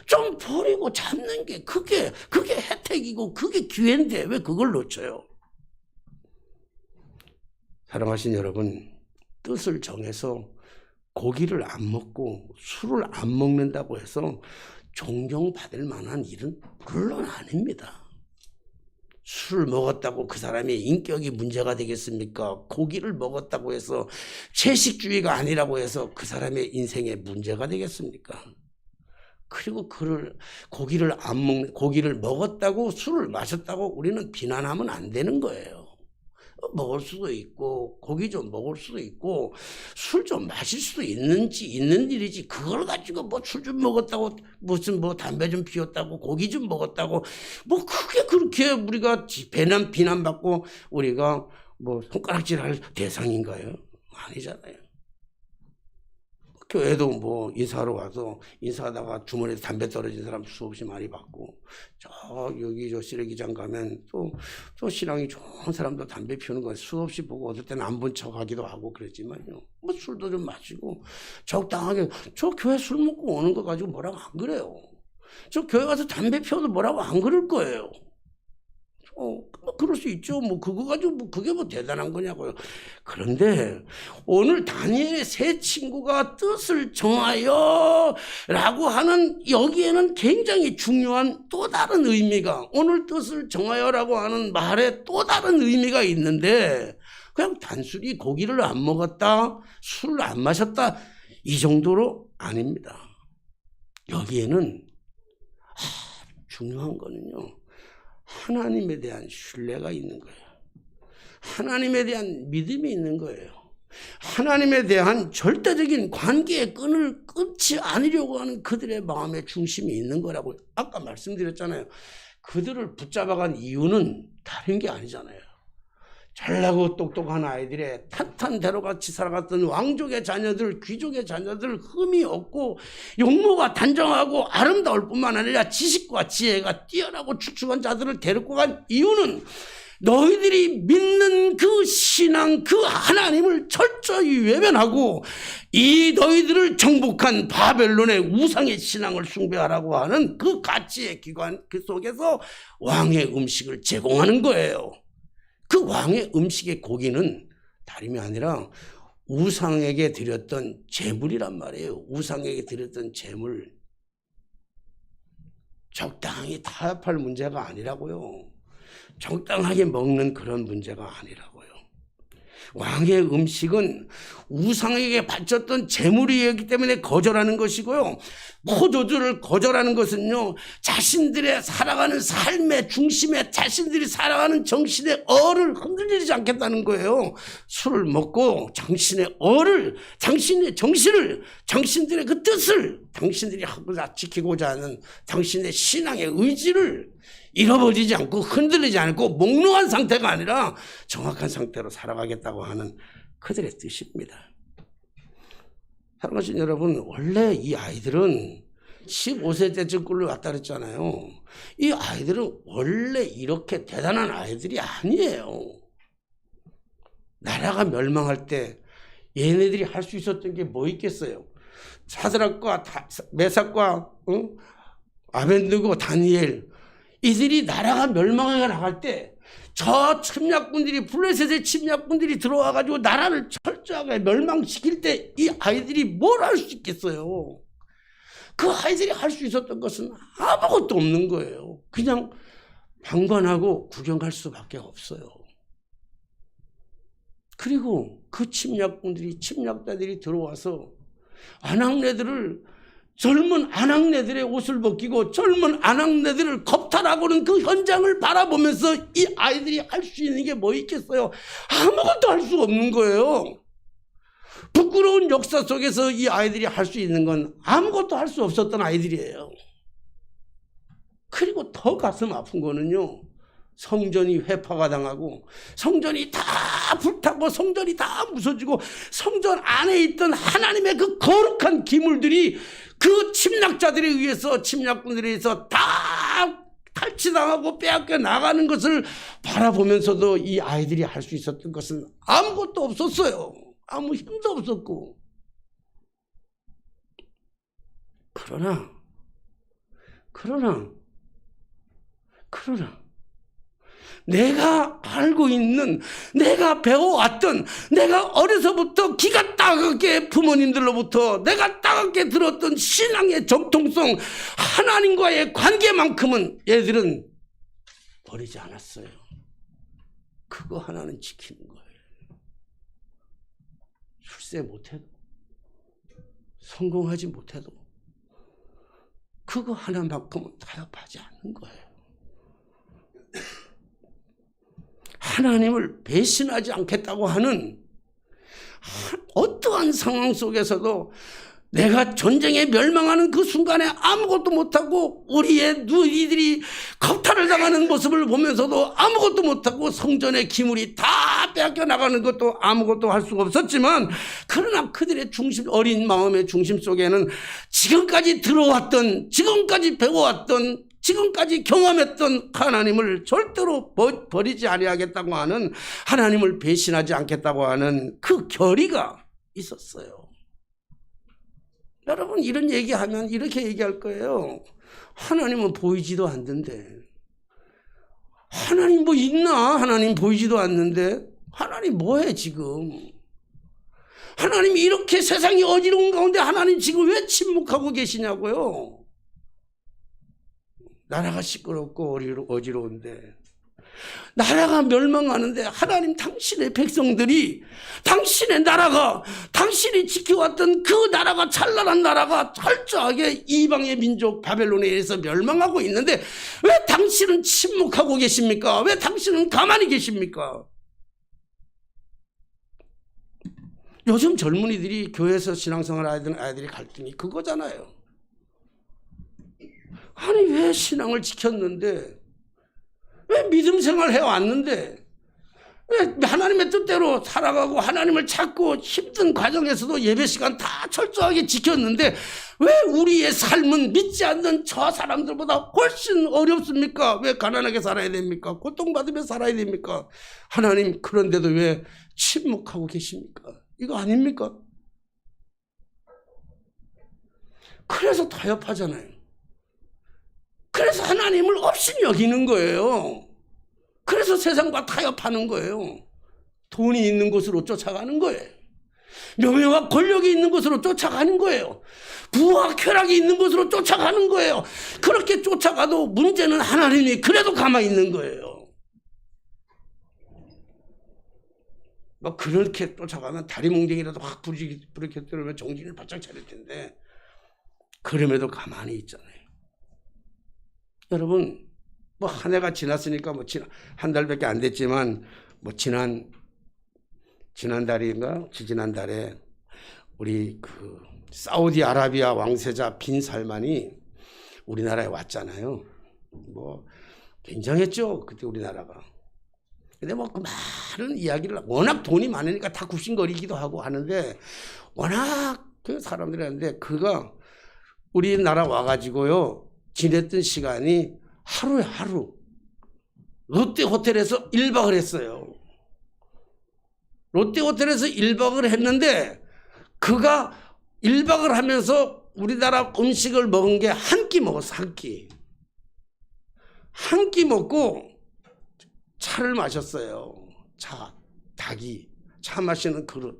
좀 버리고 잡는 게 그게 혜택이고 그게 기회인데 왜 그걸 놓쳐요? 사랑하신 여러분, 뜻을 정해서 고기를 안 먹고 술을 안 먹는다고 해서 존경받을 만한 일은 물론 아닙니다. 술을 먹었다고 그 사람의 인격이 문제가 되겠습니까? 고기를 먹었다고 해서 채식주의가 아니라고 해서 그 사람의 인생에 문제가 되겠습니까? 그리고 고기를 먹었다고 술을 마셨다고 우리는 비난하면 안 되는 거예요. 먹을 수도 있고 고기 좀 먹을 수도 있고 술 좀 마실 수도 있는 일이지 그걸 가지고 뭐 술 좀 먹었다고 무슨 뭐 담배 좀 피웠다고 고기 좀 먹었다고 뭐 그게 그렇게 우리가 비난받고 우리가 뭐 손가락질할 대상인가요? 아니잖아요. 교회도 뭐 인사하러 와서 인사하다가 주머니에 담배 떨어진 사람 수없이 많이 봤고 여기 쓰레기장 가면 또 신앙이 좋은 사람도 담배 피우는 거 수없이 보고 어떨 때는 안 본 척하기도 하고 그랬지만요. 뭐 술도 좀 마시고 적당하게 저 교회 술 먹고 오는 거 가지고 뭐라고 안 그래요. 저 교회 가서 담배 피워도 뭐라고 안 그럴 거예요. 그럴 수 있죠. 뭐 그거 가지고 뭐 그게 뭐 대단한 거냐고요. 그런데 오늘 다니엘의 세 친구가 뜻을 정하여 라고 하는 여기에는 굉장히 중요한 또 다른 의미가 오늘 뜻을 정하여라고 하는 말에 또 다른 의미가 있는데 그냥 단순히 고기를 안 먹었다 술을 안 마셨다 이 정도로 아닙니다. 여기에는 중요한 거는요. 하나님에 대한 신뢰가 있는 거예요. 하나님에 대한 믿음이 있는 거예요. 하나님에 대한 절대적인 관계의 끈을 끊지 않으려고 하는 그들의 마음의 중심이 있는 거라고 아까 말씀드렸잖아요. 그들을 붙잡아간 이유는 다른 게 아니잖아요. 잘나고 똑똑한 아이들의 탄탄대로 같이 살아갔던 왕족의 자녀들, 귀족의 자녀들 흠이 없고 용모가 단정하고 아름다울 뿐만 아니라 지식과 지혜가 뛰어나고 축축한 자들을 데리고 간 이유는 너희들이 믿는 그 신앙, 그 하나님을 철저히 외면하고 이 너희들을 정복한 바벨론의 우상의 신앙을 숭배하라고 하는 그 가치의 기관 그 속에서 왕의 음식을 제공하는 거예요. 그 왕의 음식의 고기는 다름이 아니라 우상에게 드렸던 제물이란 말이에요. 우상에게 드렸던 제물. 적당히 타협할 문제가 아니라고요. 적당하게 먹는 그런 문제가 아니라고요. 왕의 음식은 우상에게 바쳤던 제물이었기 때문에 거절하는 것이고요. 포도주를 거절하는 것은요. 자신들의 살아가는 삶의 중심에 자신들이 살아가는 정신의 얼을 흔들리지 않겠다는 거예요. 술을 먹고 당신의 얼을, 당신의 정신을, 당신들의 그 뜻을 당신들이 하고자 지키고자 하는 당신의 신앙의 의지를 잃어버리지 않고 흔들리지 않고 몽롱한 상태가 아니라 정확한 상태로 살아가겠다고 하는 그들의 뜻입니다. 사랑하신 여러분, 원래 이 아이들은 15세 때쯤 끌려왔다 그랬잖아요. 이 아이들은 원래 이렇게 대단한 아이들이 아니에요. 나라가 멸망할 때 얘네들이 할 수 있었던 게 뭐 있겠어요? 사드락과 메삭과 아벤느고 다니엘 이들이 나라가 멸망해 나갈 때 저 침략군들이 블레셋의 침략군들이 들어와가지고 나라를 철저하게 멸망시킬 때 이 아이들이 뭘 할 수 있겠어요? 그 아이들이 할 수 있었던 것은 아무것도 없는 거예요. 그냥 방관하고 구경할 수밖에 없어요. 그리고 그 침략자들이 들어와서 젊은 아낙네들의 옷을 벗기고 젊은 아낙네들을 겁탈하고는 그 현장을 바라보면서 이 아이들이 할 수 있는 게 뭐 있겠어요? 아무것도 할 수 없는 거예요. 부끄러운 역사 속에서 이 아이들이 할 수 있는 건 아무것도 할 수 없었던 아이들이에요. 그리고 더 가슴 아픈 거는요, 성전이 회파가 당하고 성전이 다 불타고 성전이 다 부서지고 성전 안에 있던 하나님의 그 거룩한 기물들이 그 침략자들에 의해서, 침략군들에 의해서 다 탈취당하고 빼앗겨 나가는 것을 바라보면서도 이 아이들이 할 수 있었던 것은 아무것도 없었어요. 아무 힘도 없었고. 그러나 내가 알고 있는, 내가 배워왔던, 내가 어려서부터 기가 따갑게 부모님들로부터 내가 따갑게 들었던 신앙의 정통성, 하나님과의 관계만큼은 얘들은 버리지 않았어요. 그거 하나는 지키는 거예요. 출세 못해도, 성공하지 못해도 그거 하나만큼은 타협하지 않는 거예요. 하나님을 배신하지 않겠다고 하는 어떠한 상황 속에서도 내가 전쟁에 멸망하는 그 순간에 아무것도 못하고 우리의 누이들이 겁탈을 당하는 모습을 보면서도 아무것도 못하고 성전의 기물이 다 빼앗겨 나가는 것도 아무것도 할 수가 없었지만, 그러나 그들의 어린 마음의 중심 속에는 지금까지 들어왔던, 지금까지 배워왔던, 지금까지 경험했던 하나님을 절대로 버리지 아니하겠다고 하는, 하나님을 배신하지 않겠다고 하는 그 결의가 있었어요. 여러분, 이런 얘기하면 이렇게 얘기할 거예요. 하나님은 보이지도 않는데. 하나님 뭐 있나? 하나님 보이지도 않는데. 하나님 뭐해 지금? 하나님이 이렇게 세상이 어지러운 가운데 하나님 지금 왜 침묵하고 계시냐고요? 나라가 시끄럽고 어지러운데, 나라가 멸망하는데 하나님, 당신의 백성들이, 당신의 나라가, 당신이 지켜왔던 그 나라가, 찬란한 나라가 철저하게 이방의 민족 바벨론에 의해서 멸망하고 있는데 왜 당신은 침묵하고 계십니까? 왜 당신은 가만히 계십니까? 요즘 젊은이들이 교회에서 신앙생활 하던 아이들이 갈등이 그거잖아요. 아니, 왜 신앙을 지켰는데, 왜 믿음 생활 해왔는데, 왜 하나님의 뜻대로 살아가고 하나님을 찾고 힘든 과정에서도 예배 시간 다 철저하게 지켰는데 왜 우리의 삶은 믿지 않는 저 사람들보다 훨씬 어렵습니까? 왜 가난하게 살아야 됩니까? 고통받으며 살아야 됩니까? 하나님, 그런데도 왜 침묵하고 계십니까? 이거 아닙니까? 그래서 타협하잖아요. 그래서 하나님을 없이 여기는 거예요. 그래서 세상과 타협하는 거예요. 돈이 있는 곳으로 쫓아가는 거예요. 명예와 권력이 있는 곳으로 쫓아가는 거예요. 부와 쾌락이 있는 곳으로 쫓아가는 거예요. 그렇게 쫓아가도 문제는 하나님이 그래도 가만히 있는 거예요. 뭐 그렇게 쫓아가면 다리 몽둥이라도 확 부르게 들으면 정신을 바짝 차릴 텐데, 그럼에도 가만히 있잖아요. 여러분, 뭐 한 해가 지났으니까 뭐 한 달밖에 안 됐지만, 뭐 지난달인가 지지난달에 우리 그 사우디아라비아 왕세자 빈 살만이 우리나라에 왔잖아요. 뭐 굉장했죠, 그때 우리나라가. 근데 뭐 그 많은 이야기를, 워낙 돈이 많으니까 다 굽신거리기도 하고 하는데, 워낙 그 사람들이 하는데, 그가 우리나라 와가지고요 지냈던 시간이 하루에 하루 롯데호텔에서 1박을 했어요. 롯데호텔에서 1박을 했는데, 그가 1박을 하면서 우리나라 음식을 먹은 게 한 끼 먹었어. 한 끼. 한 끼 먹고 차를 마셨어요. 차, 닭이. 차 마시는 그릇.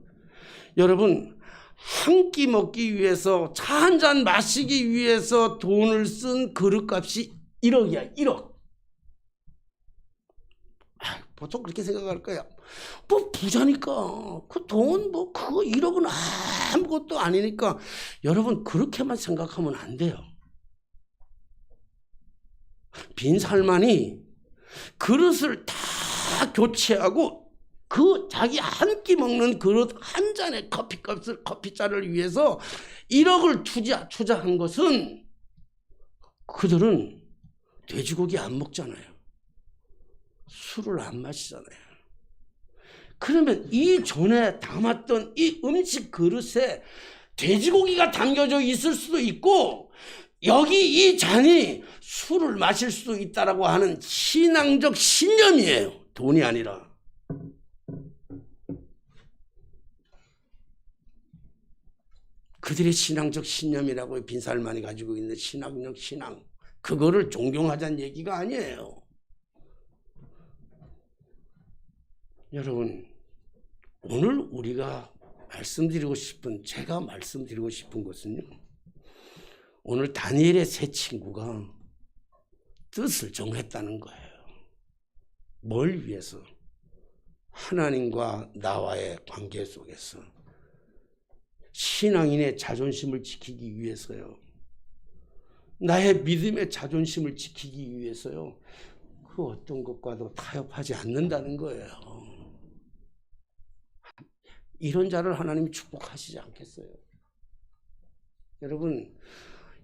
여러분, 한 끼 먹기 위해서, 차 한 잔 마시기 위해서 돈을 쓴 그릇값이 1억이야. 1억. 보통 그렇게 생각할 거야. 뭐 부자니까 그 돈 뭐 그거 1억은 아무것도 아니니까 여러분 그렇게만 생각하면 안 돼요. 빈살만이 그릇을 다 교체하고 그 자기 한 끼 먹는 그릇 한 잔의 커피값을 커피잔을 위해서 1억을 투자한 것은 그들은 돼지고기 안 먹잖아요. 술을 안 마시잖아요. 그러면 이 전에 담았던 이 음식 그릇에 돼지고기가 담겨져 있을 수도 있고 여기 이 잔이 술을 마실 수도 있다라고 하는 신앙적 신념이에요. 돈이 아니라. 그들의 신앙적 신념이라고 빈살만이 가지고 있는 신앙적 신앙, 그거를 존경하자는 얘기가 아니에요. 여러분, 오늘 우리가 제가 말씀드리고 싶은 것은요, 오늘 다니엘의 세 친구가 뜻을 정했다는 거예요. 뭘 위해서? 하나님과 나와의 관계 속에서 신앙인의 자존심을 지키기 위해서요. 나의 믿음의 자존심을 지키기 위해서요. 그 어떤 것과도 타협하지 않는다는 거예요. 이런 자를 하나님이 축복하시지 않겠어요? 여러분,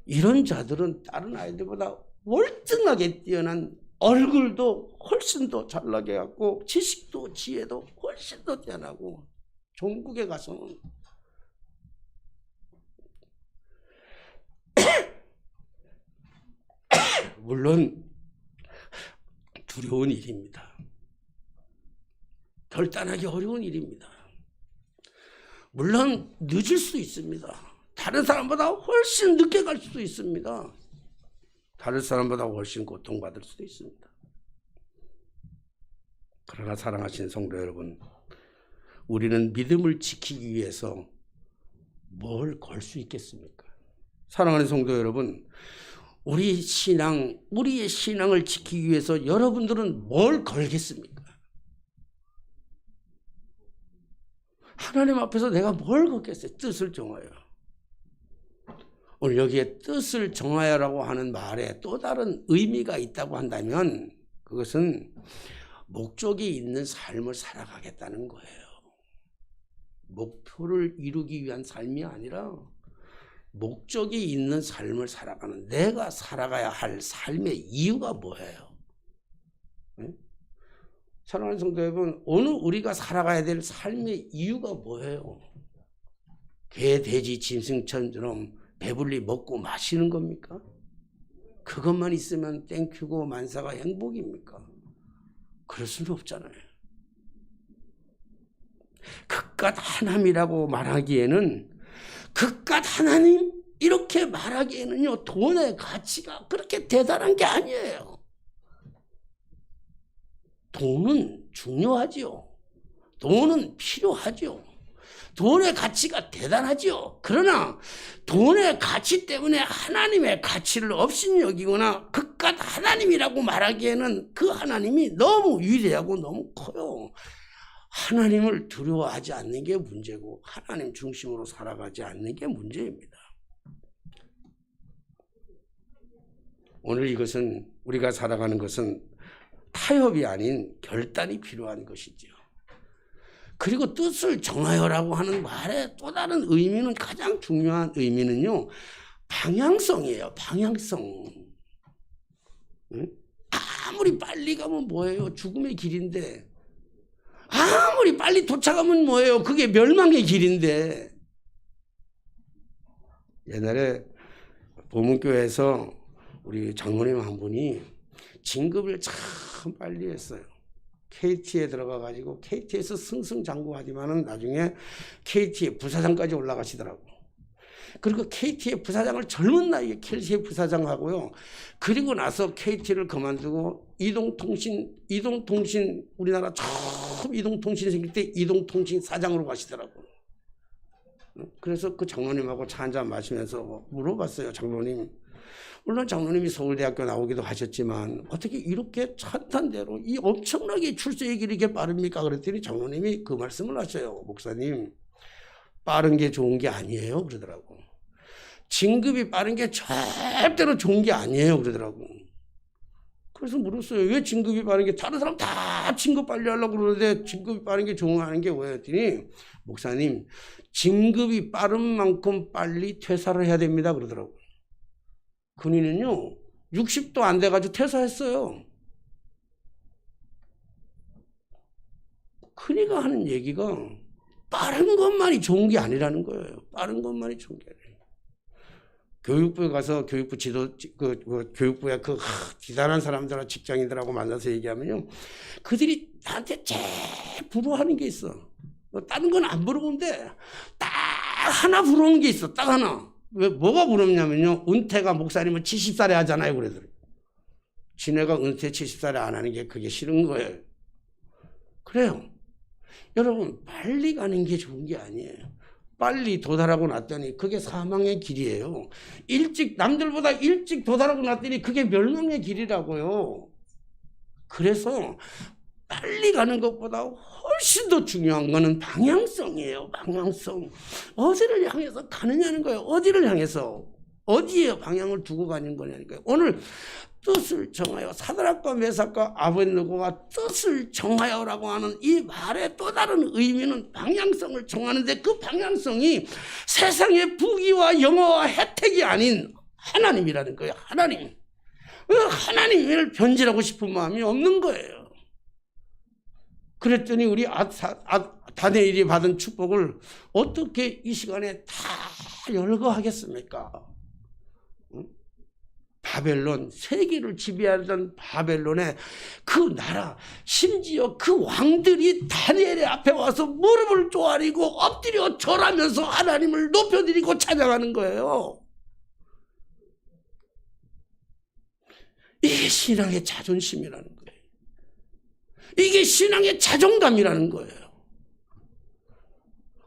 이런 자들은 다른 아이들보다 월등하게 뛰어난 얼굴도 훨씬 더 잘나게 갖고 지식도 지혜도 훨씬 더 뛰어나고 종국에 가서는 물론 두려운 일입니다. 결단하기 어려운 일입니다. 물론 늦을 수 있습니다. 다른 사람보다 훨씬 늦게 갈 수도 있습니다. 다른 사람보다 훨씬 고통받을 수도 있습니다. 그러나 사랑하시는 성도 여러분, 우리는 믿음을 지키기 위해서 뭘 걸 수 있겠습니까? 사랑하는 성도 여러분, 우리의 신앙을 지키기 위해서 여러분들은 뭘 걸겠습니까? 하나님 앞에서 내가 뭘 걸겠어요? 뜻을 정하여. 오늘 여기에 뜻을 정하여라고 하는 말에 또 다른 의미가 있다고 한다면 그것은 목적이 있는 삶을 살아가겠다는 거예요. 목표를 이루기 위한 삶이 아니라 목적이 있는 삶을 살아가는, 내가 살아가야 할 삶의 이유가 뭐예요? 네? 사랑하는 성도 여러분, 오늘 우리가 살아가야 될 삶의 이유가 뭐예요? 개, 돼지, 짐승처럼 배불리 먹고 마시는 겁니까? 그것만 있으면 땡큐고 만사가 행복입니까? 그럴 수는 없잖아요. 그깟 하나님이라고 말하기에는, 그깟 하나님 이렇게 말하기에는요, 돈의 가치가 그렇게 대단한 게 아니에요. 돈은 중요하지요. 돈은 필요하지요. 돈의 가치가 대단하지요. 그러나 돈의 가치 때문에 하나님의 가치를 업신여기거나 그깟 하나님이라고 말하기에는 그 하나님이 너무 위대하고 너무 커요. 하나님을 두려워하지 않는 게 문제고 하나님 중심으로 살아가지 않는 게 문제입니다. 오늘 이것은, 우리가 살아가는 것은 타협이 아닌 결단이 필요한 것이죠. 그리고 뜻을 정하여라고 하는 말의 또 다른 의미는, 가장 중요한 의미는요, 방향성이에요. 방향성. 응? 아무리 빨리 가면 뭐예요? 죽음의 길인데. 아무리 빨리 도착하면 뭐예요? 그게 멸망의 길인데. 옛날에 보문교회에서 우리 장로님 한 분이 진급을 참 빨리 했어요. KT에 들어가가지고 KT에서 승승장구하지만은 나중에 KT의 부사장까지 올라가시더라고. 그리고 KT의 부사장을 젊은 나이에 KT의 부사장하고요. 그리고 나서 KT를 그만두고 이동통신, 우리나라 처음 이동통신 생길 때 이동통신 사장으로 가시더라고. 그래서 그 장로님하고 차 한잔 마시면서 물어봤어요. 장로님, 물론 장로님이 서울대학교 나오기도 하셨지만 어떻게 이렇게 찬탄대로 이 엄청나게 출세의 길이 이렇게 빠릅니까? 그랬더니 장로님이 그 말씀을 하셔요. 목사님, 빠른 게 좋은 게 아니에요. 그러더라고. 진급이 빠른 게 절대로 좋은 게 아니에요. 그러더라고. 그래서 물었어요. 왜 진급이 빠른 게, 다른 사람 다 진급 빨리 하려고 그러는데 진급이 빠른 게 좋은 게 뭐예요? 했더니 목사님, 진급이 빠른 만큼 빨리 퇴사를 해야 됩니다. 그러더라고. 근위는요 60도 안 돼가지고 퇴사했어요. 근위가 하는 얘기가 빠른 것만이 좋은 게 아니라는 거예요. 빠른 것만이 좋은 게 아니에요. 교육부에 가서 교육부 교육부에 대단한 사람들하고 직장인들하고 만나서 얘기하면요, 그들이 나한테 제일 부러워하는 게 있어. 다른 건 안 부러운데 딱 하나 부러운 게 있어. 딱 하나. 왜, 뭐가 부럽냐면요, 은퇴가 목사님은 70살에 하잖아요. 그래더라고요. 지네가 은퇴 70살에 안 하는 게 그게 싫은 거예요. 그래요. 여러분, 빨리 가는 게 좋은 게 아니에요. 빨리 도달하고 났더니 그게 사망의 길이에요. 남들보다 일찍 도달하고 났더니 그게 멸망의 길이라고요. 그래서 빨리 가는 것보다 훨씬 더 중요한 거는 방향성이에요. 방향성. 어디를 향해서 가느냐는 거예요. 어디를 향해서. 어디에 방향을 두고 가는 거냐니까요. 오늘 뜻을 정하여, 사드락과 메삭과 아벳느고가 뜻을 정하여라고 하는 이 말의 또 다른 의미는 방향성을 정하는데, 그 방향성이 세상의 부귀와 영화와 혜택이 아닌 하나님이라는 거예요. 하나님. 하나님을 변질하고 싶은 마음이 없는 거예요. 그랬더니 우리 다니엘이 받은 축복을 어떻게 이 시간에 다 열거하겠습니까? 바벨론, 세계를 지배하던 바벨론의 그 나라, 심지어 그 왕들이 다니엘의 앞에 와서 무릎을 조아리고 엎드려 절하면서 하나님을 높여드리고 찬양하는 거예요. 이게 신앙의 자존심이라는 거예요. 이게 신앙의 자존감이라는 거예요.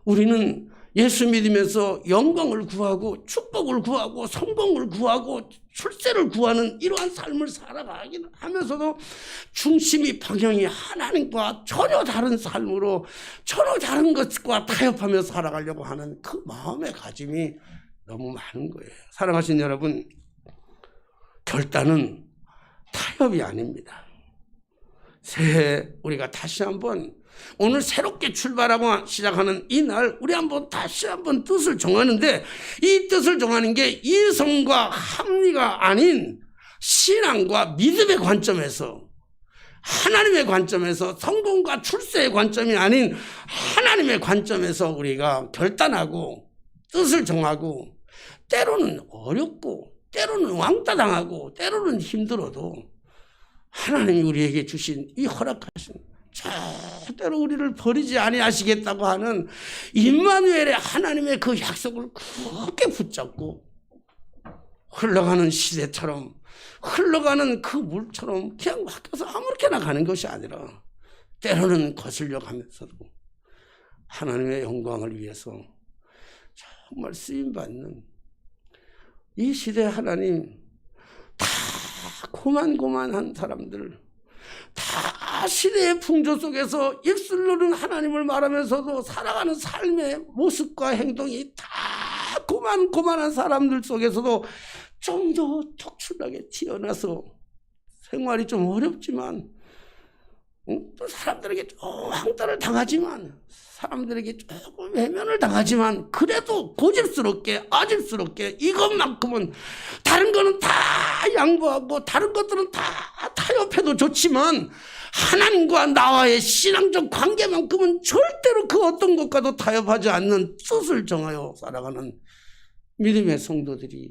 우리는 예수 믿으면서 영광을 구하고 축복을 구하고 성공을 구하고 출세를 구하는 이러한 삶을 살아가긴 하면서도 중심이 방향이 하나님과 전혀 다른 삶으로, 전혀 다른 것과 타협하며 살아가려고 하는 그 마음의 가짐이 너무 많은 거예요. 사랑하신 여러분, 결단은 타협이 아닙니다. 새해 우리가 다시 한번, 오늘 새롭게 출발하고 시작하는 이 날, 우리 다시 한번 뜻을 정하는데, 이 뜻을 정하는 게 이성과 합리가 아닌 신앙과 믿음의 관점에서, 하나님의 관점에서, 성공과 출세의 관점이 아닌 하나님의 관점에서 우리가 결단하고 뜻을 정하고, 때로는 어렵고 때로는 왕따당하고 때로는 힘들어도 하나님이 우리에게 주신 이 허락하신, 절대로 우리를 버리지 아니하시겠다고 하는 임마누엘의 하나님의 그 약속을 굳게 붙잡고, 흘러가는 시대처럼, 흘러가는 그 물처럼 그냥 맡겨서 아무렇게나 가는 것이 아니라, 때로는 거슬려 가면서도 하나님의 영광을 위해서 정말 쓰임받는 이 시대, 하나님, 다 고만고만한 사람들, 다 시대의 풍조 속에서 입술로는 하나님을 말하면서도 살아가는 삶의 모습과 행동이 다 고만고만한 사람들 속에서도 좀 더 특출나게 튀어나서 생활이 좀 어렵지만, 또 사람들에게 좀 왕따를 당하지만, 사람들에게 조금 외면을 당하지만, 그래도 고집스럽게 아집스럽게 이것만큼은, 다른 거는 다 양보하고 다른 것들은 다 타협해도 좋지만 하나님과 나와의 신앙적 관계만큼은 절대로 그 어떤 것과도 타협하지 않는 뜻을 정하여 살아가는 믿음의 성도들이,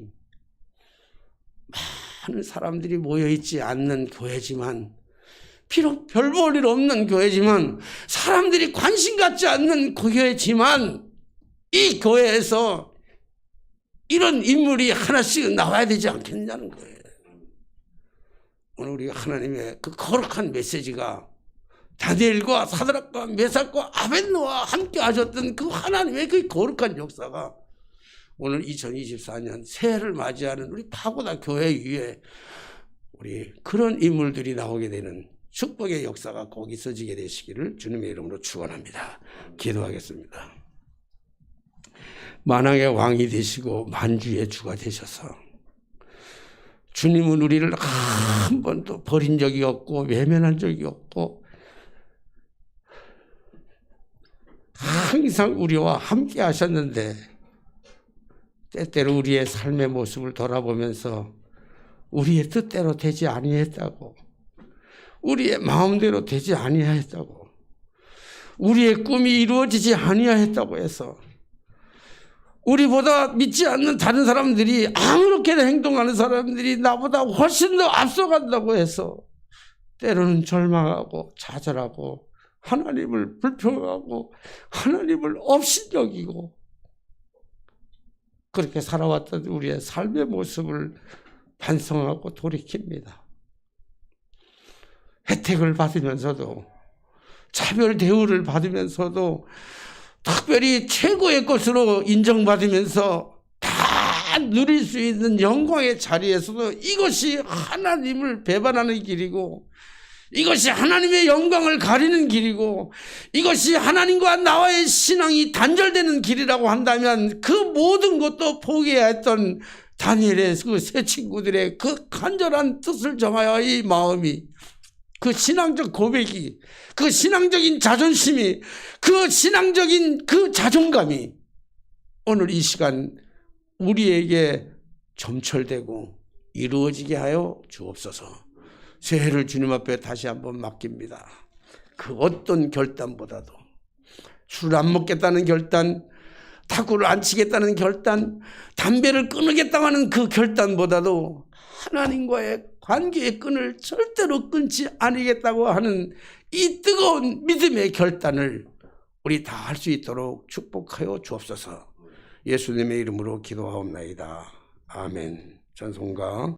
많은 사람들이 모여있지 않는 교회지만, 비록 별 볼 일 없는 교회지만, 사람들이 관심 갖지 않는 교회지만, 이 교회에서 이런 인물이 하나씩 나와야 되지 않겠냐는 거예요. 오늘 우리 하나님의 그 거룩한 메시지가 다니엘과 사드락과 메삭과 아벳느고와 함께 하셨던 그 하나님의 그 거룩한 역사가 오늘 2024년 새해를 맞이하는 우리 파고다 교회 위에 우리 그런 인물들이 나오게 되는 축복의 역사가 꼭 있어지게 되시기를 주님의 이름으로 축원합니다. 기도하겠습니다. 만왕의 왕이 되시고 만주의 주가 되셔서 주님은 우리를 한 번도 버린 적이 없고 외면한 적이 없고 항상 우리와 함께 하셨는데 때때로 우리의 삶의 모습을 돌아보면서 우리의 뜻대로 되지 아니했다고, 우리의 마음대로 되지 아니했다고, 우리의 꿈이 이루어지지 아니했다고 해서 우리보다 믿지 않는 다른 사람들이 아무렇게나 행동하는 사람들이 나보다 훨씬 더 앞서간다고 해서 때로는 절망하고 좌절하고 하나님을 불평하고 하나님을 없이 여기고 그렇게 살아왔던 우리의 삶의 모습을 반성하고 돌이킵니다. 혜택을 받으면서도 차별 대우를 받으면서도 특별히 최고의 것으로 인정받으면서 다 누릴 수 있는 영광의 자리에서도 이것이 하나님을 배반하는 길이고 이것이 하나님의 영광을 가리는 길이고 이것이 하나님과 나와의 신앙이 단절되는 길이라고 한다면 그 모든 것도 포기해야 했던 다니엘의 그 세 친구들의 그 간절한 뜻을 정하여 이 마음이, 그 신앙적 고백이, 그 신앙적인 자존심이, 그 신앙적인 그 자존감이 오늘 이 시간 우리에게 점철되고 이루어지게 하여 주옵소서. 새해를 주님 앞에 다시 한번 맡깁니다. 그 어떤 결단보다도 술 안 먹겠다는 결단, 탁구를 안 치겠다는 결단, 담배를 끊겠다고 하는 그 결단보다도 하나님과의 관계의 끈을 절대로 끊지 않겠다고 하는 이 뜨거운 믿음의 결단을 우리 다 할 수 있도록 축복하여 주옵소서. 예수님의 이름으로 기도하옵나이다. 아멘. 찬송가